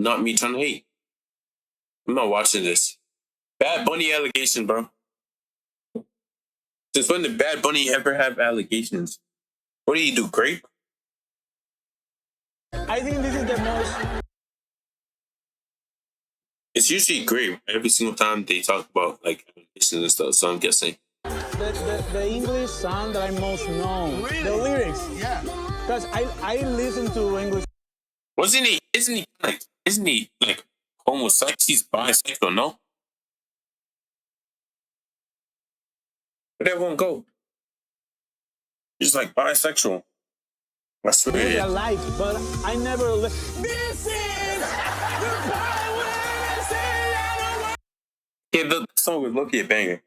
Not me trying to hate. I'm not watching this. Bad Bunny allegation, bro. Since when did Bad Bunny ever have allegations? What do you do, great? I think this is the most. It's usually great every single time they talk about like allegations and stuff. So I'm guessing The English song that I most know. Really? The lyrics. Yeah. Because I listen to English. Isn't he like homosexual? He's bisexual, no? Where'd everyone go? He's like bisexual. I swear. Yeah, life, but I never listen. This is the power. Yeah, the song was low-key a banger.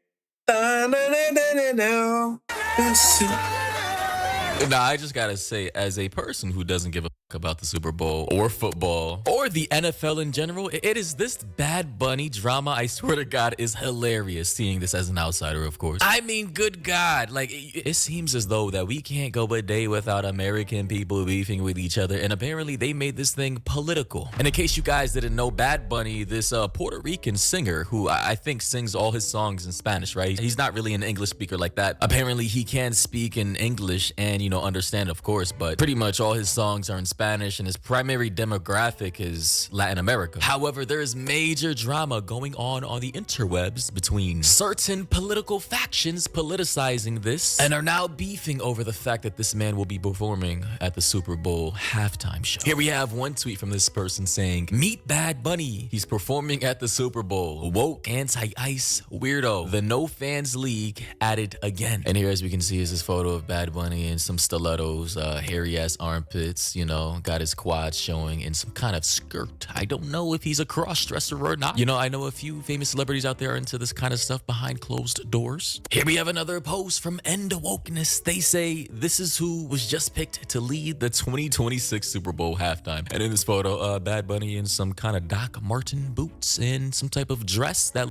Nah, I just gotta say, as a person who doesn't give a fuck about the Super Bowl or football or the NFL in general, it is this Bad Bunny drama, I swear to God, is hilarious seeing this as an outsider, of course. I mean, good God, like, it seems as though that we can't go a day without American people beefing with each other, and apparently they made this thing political. And in case you guys didn't know, Bad Bunny, this Puerto Rican singer who I think sings all his songs in Spanish, right? He's not really an English speaker like that. Apparently he can speak in English and, you know, understand, of course, but pretty much all his songs are in Spanish and his primary demographic is Latin America. However, there is major drama going on the interwebs between certain political factions politicizing this and are now beefing over the fact that this man will be performing at the Super Bowl halftime show. Here we have one tweet from this person saying, "Meet Bad Bunny. He's performing at the Super Bowl. Woke, anti-ice, weirdo. The No Fans League at it again." And here, as we can see, is this photo of Bad Bunny in some stilettos, hairy ass armpits, you know, got his quads showing in some kind of skirt. I don't know if he's a cross-dresser or not. You know, I know a few famous celebrities out there into this kind of stuff behind closed doors. Here we have another post from End Wokeness. They say, "This is who was just picked to lead the 2026 Super Bowl halftime." And in this photo, Bad Bunny in some kind of Doc Martin boots and some type of dress that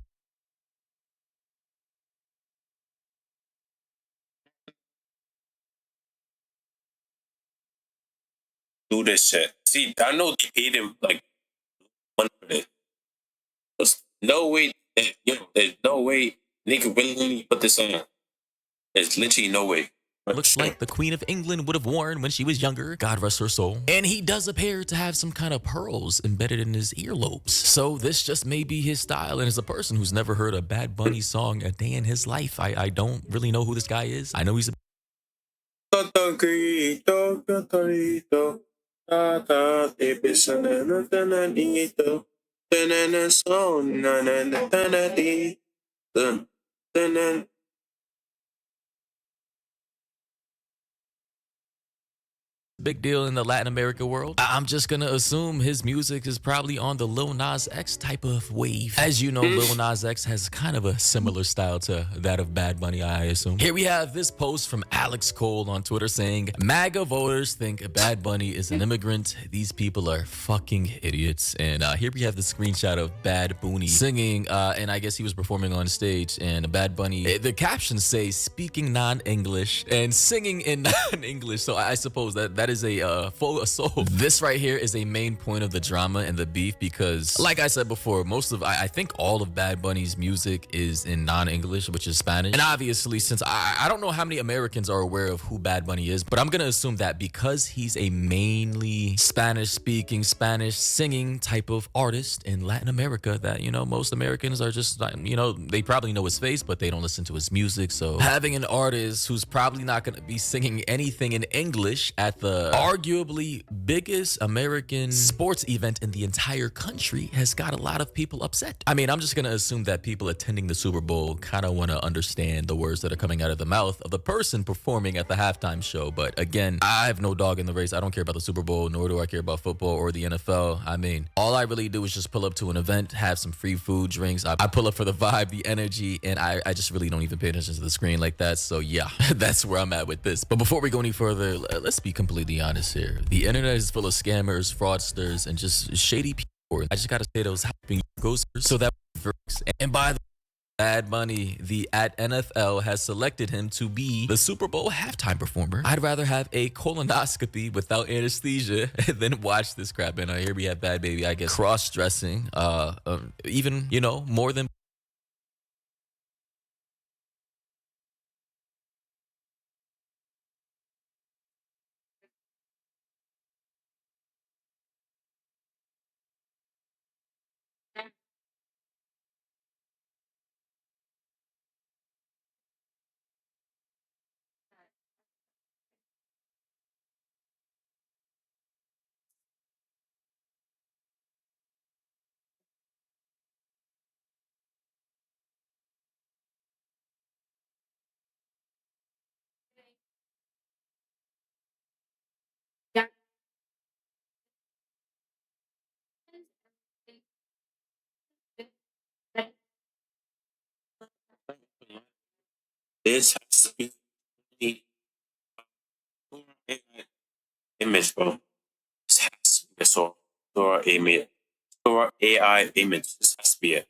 Do this shit. See, I know they paid him like money for this. There's no way, there's no way they could willingly put this on. There's literally no way. looks like the Queen of England would have worn when she was younger, God rest her soul. And he does appear to have some kind of pearls embedded in his earlobes. So this just may be his style, and as a person who's never heard a Bad Bunny song a day in his life, I don't really know who this guy is. I know he's a big deal in the Latin America world. I'm just gonna assume his music is probably on the Lil Nas X type of wave. As you know, Lil Nas X has kind of a similar style to that of Bad Bunny, I assume. Here we have this post from Alex Cole on Twitter saying, "MAGA voters think Bad Bunny is an immigrant. These people are fucking idiots." And here we have the screenshot of Bad Bunny singing, and I guess he was performing on stage, and Bad Bunny, the captions say speaking non-English and singing in non-English. So I suppose that is a full assault. This right here is a main point of the drama and the beef because, like I said before, I think all of Bad Bunny's music is in non-English, which is Spanish. And obviously, since I don't know how many Americans are aware of who Bad Bunny is, but I'm gonna assume that because he's a mainly Spanish-speaking, Spanish-singing type of artist in Latin America, that, you know, most Americans are just, you know, they probably know his face, but they don't listen to his music. So having an artist who's probably not gonna be singing anything in English at the arguably biggest American sports event in the entire country has got a lot of people upset. I mean, I'm just gonna assume that people attending the Super Bowl kind of want to understand the words that are coming out of the mouth of the person performing at the halftime show. But again, I have no dog in the race. I don't care about the Super Bowl, nor do I care about football or the NFL. I mean, all I really do is just pull up to an event, have some free food, drinks. I pull up for the vibe, the energy, and I just really don't even pay attention to the screen like that. So yeah, that's where I'm at with this. But before we go any further, let's be completely honest here. The internet is full of scammers, fraudsters, and just shady people. I just gotta say those hyping goes so that works. And by the Bad Bunny, the at NFL has selected him to be the Super Bowl halftime performer. I'd rather have a colonoscopy without anesthesia than watch this crap. And here we have Bad Baby, I guess, cross-dressing, even, you know, more than This has to be the image, bro. This has to be the Sora image. Sora AI image. This has to be it.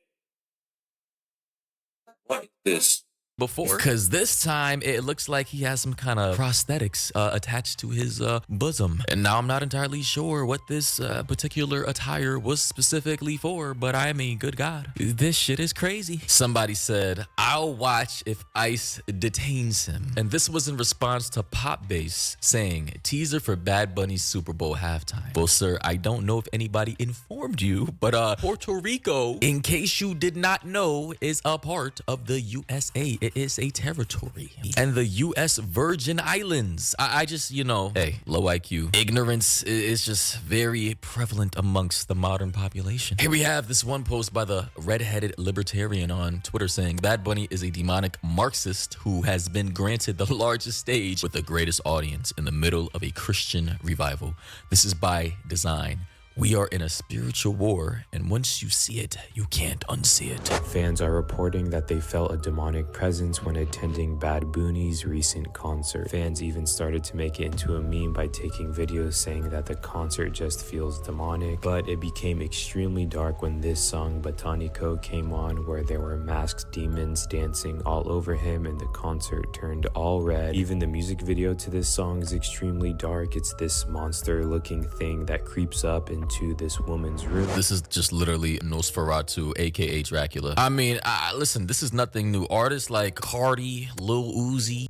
What is this? before, because this time it looks like he has some kind of prosthetics attached to his bosom. And now I'm not entirely sure what this particular attire was specifically for, but I mean, good God, this shit is crazy. Somebody said, I'll watch if ICE detains him. And this was in response to Pop Bass saying, teaser for Bad Bunny's Super Bowl halftime. Well, sir, I don't know if anybody informed you, but Puerto Rico, in case you did not know, is a part of the USA. It is a territory. And the U.S. Virgin Islands. I just, you know, hey, low IQ. Ignorance is just very prevalent amongst the modern population. Here we have this one post by the redheaded libertarian on Twitter saying, Bad Bunny is a demonic Marxist who has been granted the largest stage with the greatest audience in the middle of a Christian revival. This is by design. We are in a spiritual war, and once you see it, you can't unsee it. Fans are reporting that they felt a demonic presence when attending Bad Bunny's recent concert. Fans even started to make it into a meme by taking videos saying that the concert just feels demonic, but it became extremely dark when this song Botanico came on, where there were masked demons dancing all over him and the concert turned all red. Even the music video to this song is extremely dark. It's this monster looking thing that creeps up into this woman's room. This is just literally Nosferatu, aka Dracula. I mean, listen, this is nothing new. Artists like Cardi, Lil Uzi,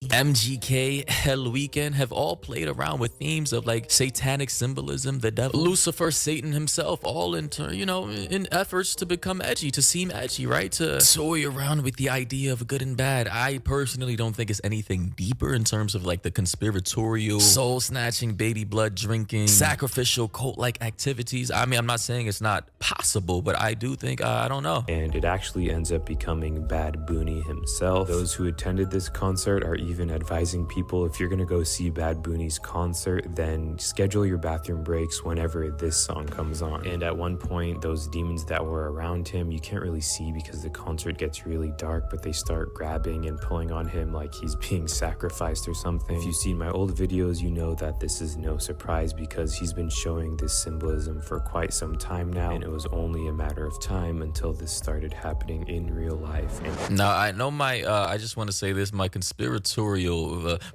MGK, Hell Weekend have all played around with themes of like satanic symbolism, the devil, Lucifer, Satan himself, all in turn, you know, in efforts to become edgy, to seem edgy, right? To toy around with the idea of good and bad. I personally don't think it's anything deeper in terms of like the conspiratorial, soul snatching, baby blood drinking, sacrificial cult-like activities. I mean, I'm not saying it's not possible, but I do think, I don't know. And it actually ends up becoming Bad Bunny himself. Those who attended this concert are even advising people, if you're gonna go see Bad Bunny's concert, then schedule your bathroom breaks whenever this song comes on. And at one point, those demons that were around him, you can't really see because the concert gets really dark, but they start grabbing and pulling on him like he's being sacrificed or something. If you've seen my old videos, you know that this is no surprise because he's been showing this symbolism for quite some time now, and it was only a matter of time until this started happening in real life. And now, I know I just want to say this, my conspiratorial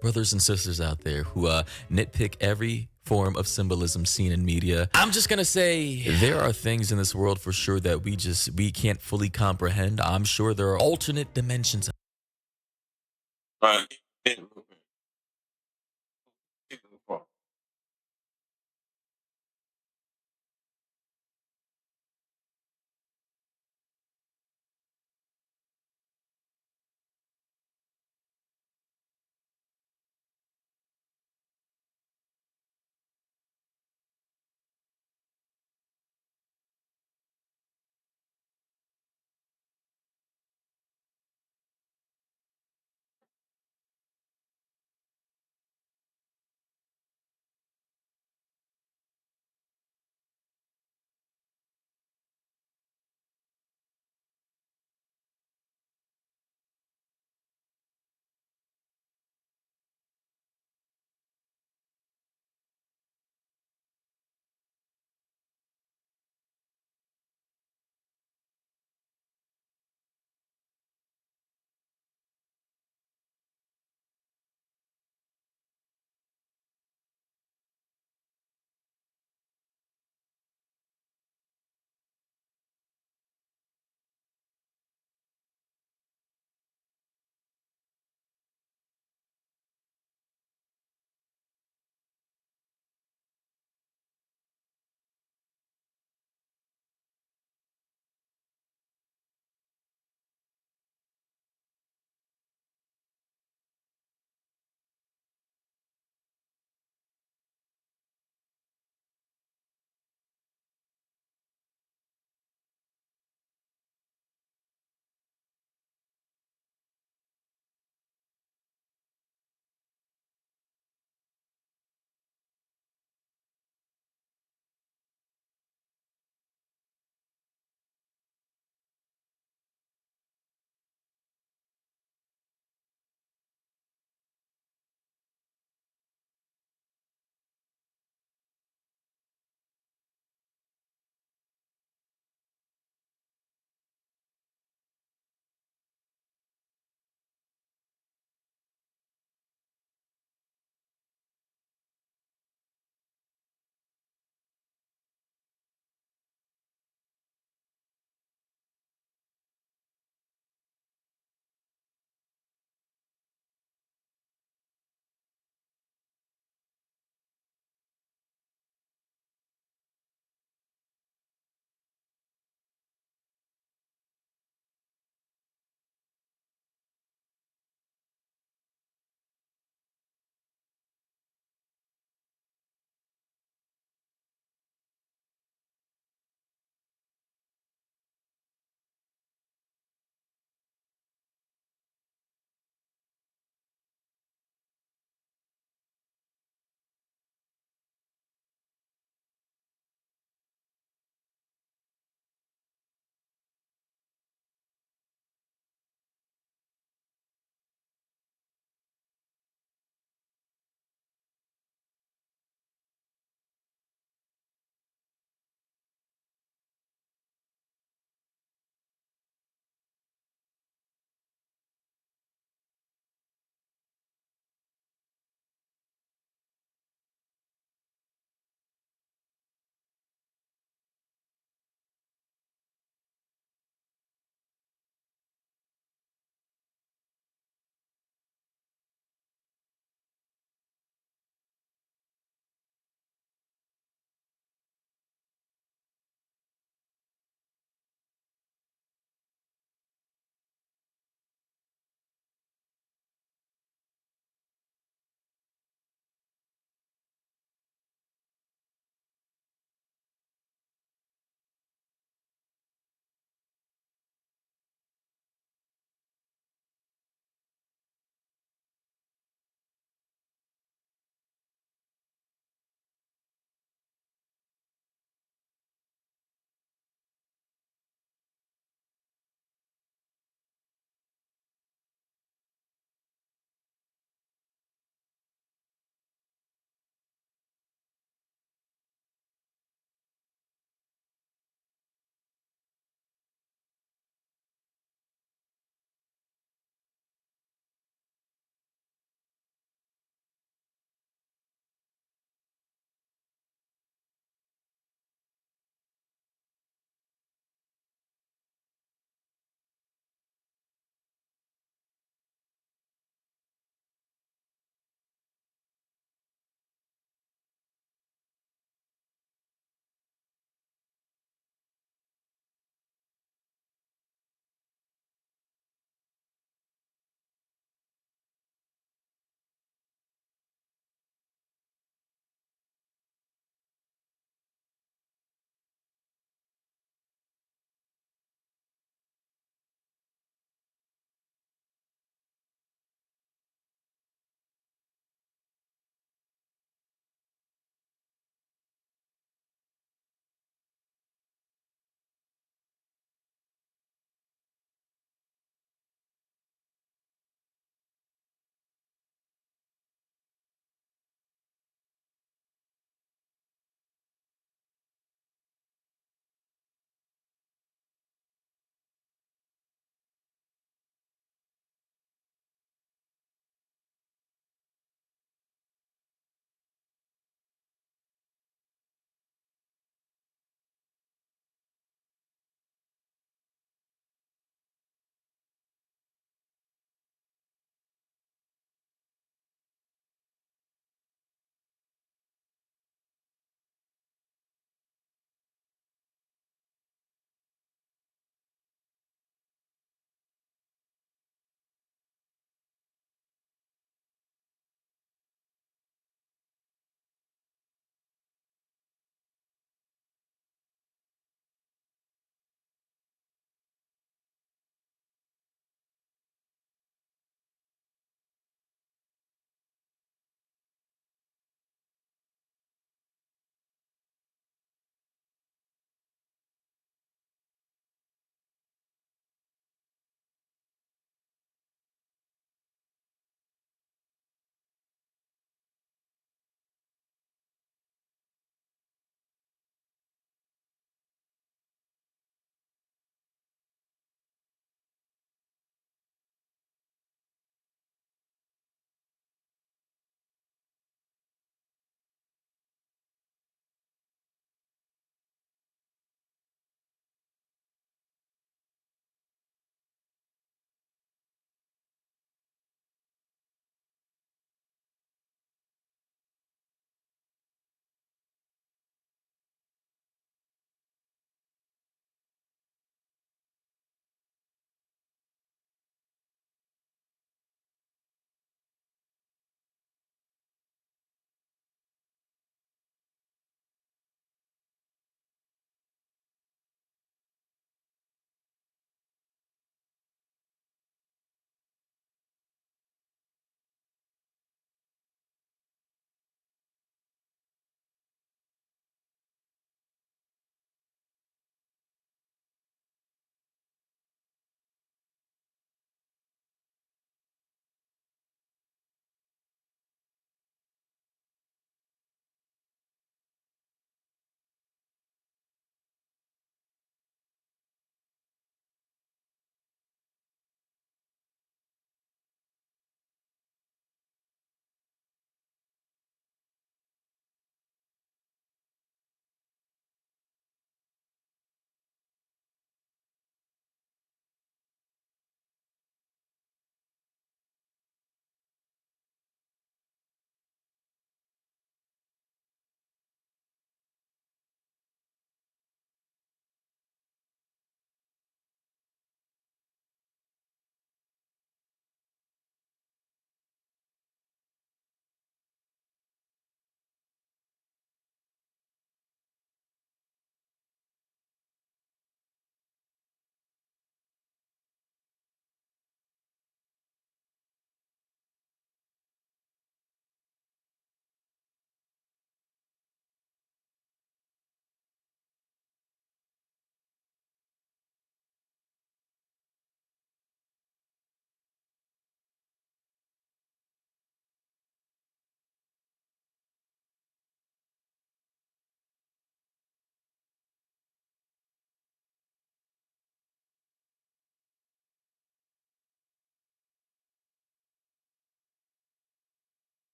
brothers and sisters out there who nitpick every form of symbolism seen in media. I'm just gonna say there are things in this world for sure that we can't fully comprehend. I'm sure there are alternate dimensions. Right.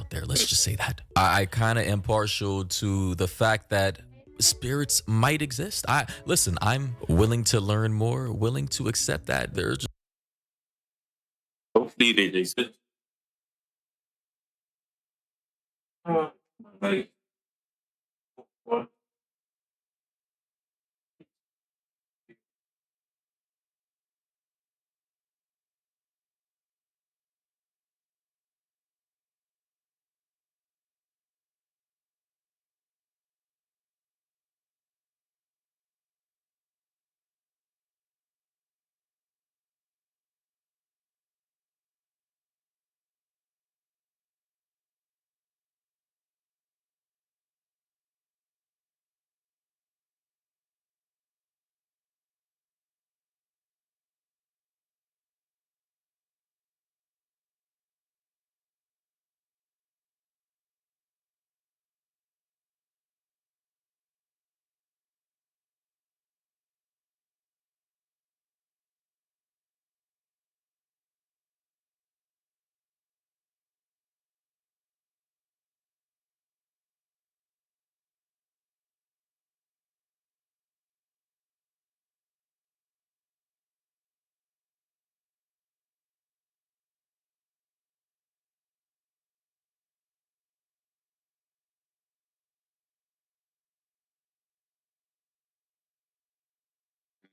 out there. Let's just say that. I kind of am partial to the fact that spirits might exist. Listen, I'm willing to learn more, willing to accept that there's just Hopefully they exist. Like, what?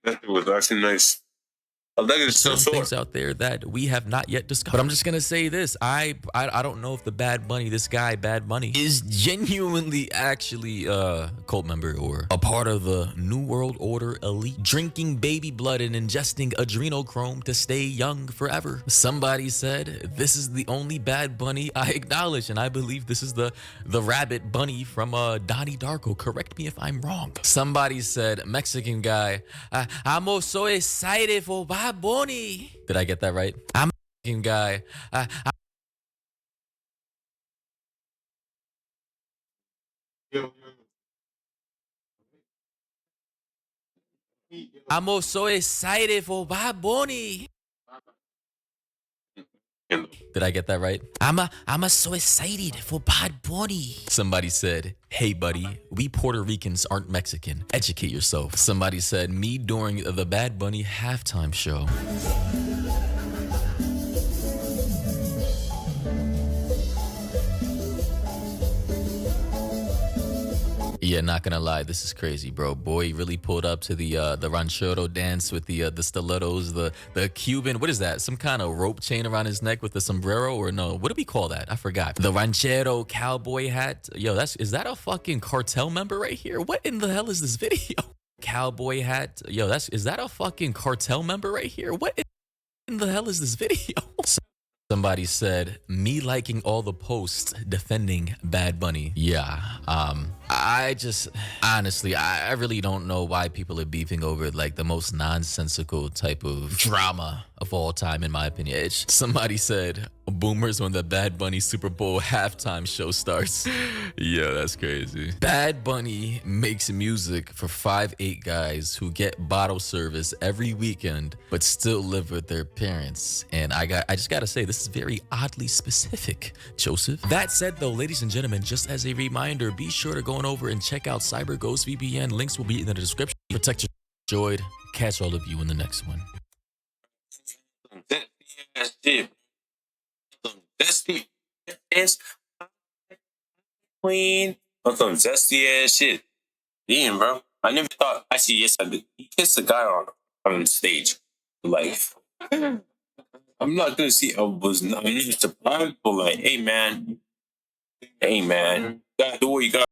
That was actually nice. I like it so some things out there that we have not yet discovered. But I'm just gonna say this: I don't know if the Bad Bunny, this guy Bad Bunny, is genuinely actually a cult member or a part of the New World Order elite, drinking baby blood and ingesting adrenochrome to stay young forever. Somebody said this is the only Bad Bunny I acknowledge, and I believe this is the rabbit bunny from Donnie Darko. Correct me if I'm wrong. Somebody said Mexican guy, I'm so excited for Bad Bunny. Did I get that right? I'm a Mexican guy. I'm so excited for Bad Bunny. Did I get that right? I'm so excited for Bad Bunny. Somebody said, hey buddy, we Puerto Ricans aren't Mexican. Educate yourself. Somebody said, me during the Bad Bunny halftime show. Yeah, not gonna lie, this is crazy, bro. Boy really pulled up to the ranchero dance with the stilettos, the Cuban, what is that? Some kind of rope chain around his neck with the sombrero, or no? What do we call that? I forgot. The ranchero cowboy hat. Yo, is that a fucking cartel member right here? What in the hell is this video? Cowboy hat. Yo, is that a fucking cartel member right here? What in the hell is this video? Somebody said, me liking all the posts defending Bad Bunny. Yeah, I just, honestly, I really don't know why people are beefing over like the most nonsensical type of drama of all time, in my opinion. Somebody said, boomers when the Bad Bunny Super Bowl halftime show starts. Yeah, that's crazy. Bad Bunny makes music for 5'8" guys who get bottle service every weekend, but still live with their parents. And I just gotta say, this is very oddly specific, Joseph. That said though, ladies and gentlemen, just as a reminder, be sure to go on over and check out CyberGhost VPN. Links will be in the description. Protect your enjoyed. Catch all of you in the next one. Zesty ass queen. On some zesty ass shit. Damn, bro. I never thought. Actually, yes, I did. He kissed a guy on stage. Like, I'm not gonna see. I'm not surprised, but like, hey man, you gotta do what you got.